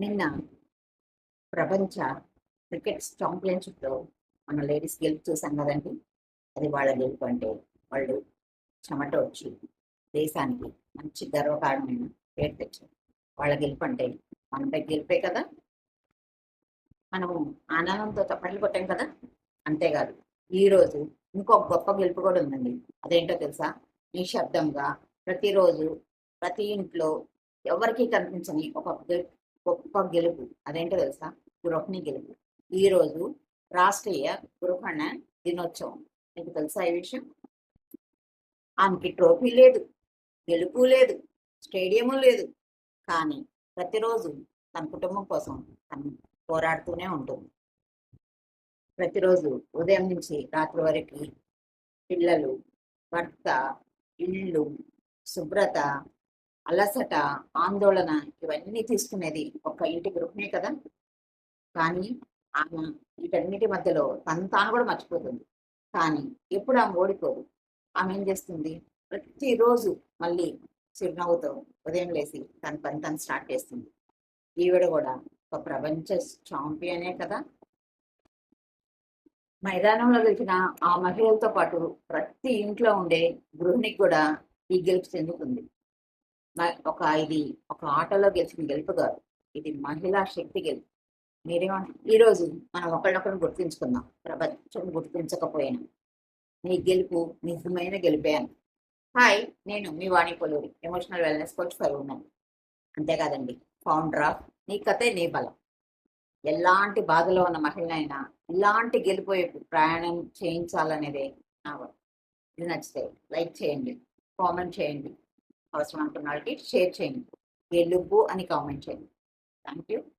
నిన్న ప్రపంచ క్రికెట్ ఛాంపియన్షిప్‌లో మన లేడీస్ గెలుపు చూసాం కదండీ! అది వాళ్ళ గెలుపు అంటే వాళ్ళు చెమటోడ్చి దేశానికి మంచి గర్వకారణమైన పేరు తెచ్చారు. వాళ్ళ గెలుపు అంటే మనపై గెలుపే కదా! మనము ఆనందంతో చప్పట్లు కొట్టాం కదా! అంతేకాదు ఈరోజు ఇంకో గొప్ప గెలుపు కూడా ఉందండి. అదేంటో తెలుసా? నిశ్శబ్దంగా ప్రతిరోజు ప్రతి ఇంట్లో ఎవరికీ కనిపించని ఒక గొప్ప గెలుపు. అదేంటో తెలుసా? గృహిణి గెలుపు. ఈరోజు రాష్ట్రీయ గృహణ దినోత్సవం. మీకు తెలుసా ఈ విషయం? ఆమెకి ట్రోఫీ లేదు, గెలుపు లేదు, స్టేడియము లేదు. కానీ ప్రతిరోజు తన కుటుంబం కోసం తను పోరాడుతూనే ఉంటుంది. ప్రతిరోజు ఉదయం నుంచి రాత్రి వరకు పిల్లలు, భర్త, ఇల్లు, శుభ్రత, అలసట, ఆందోళన ఇవన్నీ తీసుకునేది ఒక ఇంటి గృహిణే కదా! కానీ ఆమె వీటన్నిటి మధ్యలో తను తాను కూడా మర్చిపోతుంది. కానీ ఎప్పుడు ఆమె ఓడిపోదు. ఆమె ఏం చేస్తుంది? ప్రతిరోజు మళ్ళీ చిరునవ్వుతో ఉదయం లేసి తన పని తను స్టార్ట్ చేస్తుంది. ఈవిడ కూడా ఒక ప్రపంచ ఛాంపియనే కదా! మైదానంలో గెలిచిన ఆ మహిళలతో పాటు ప్రతి ఇంట్లో ఉండే గృహిణికి కూడా ఈ గెలుపు చెందుతుంది. ఇది ఒక ఆటలో గెలిచిన గెలుపు కాదు. ఇది మహిళా శక్తి గెలుపు. మీరేమంటారు? ఈరోజు మనం ఒకళ్ళొకరు గుర్తించుకుందాం. ప్రపంచం గుర్తించకపోయినా నీ గెలుపు నిజమైన గెలిపే అని. హాయ్, నేను మీ Vani Poluri, emotional wellness coach for women. అంతేకాదండి, ఫౌండర్ ఆఫ్ నీ కథే నీ బలం. ఎలాంటి బాధలో ఉన్న మహిళనైనా ఇలాంటి గెలుపు వైపు ప్రయాణం చేయించాలనేదే నా వర్క్. ఇది నచ్చితే లైక్ చేయండి, కామెంట్ చేయండి, అవసరం అనుకున్న వాళ్ళకి షేర్ చేయండి. గెలుపు అని కామెంట్ చేయండి. Thank you.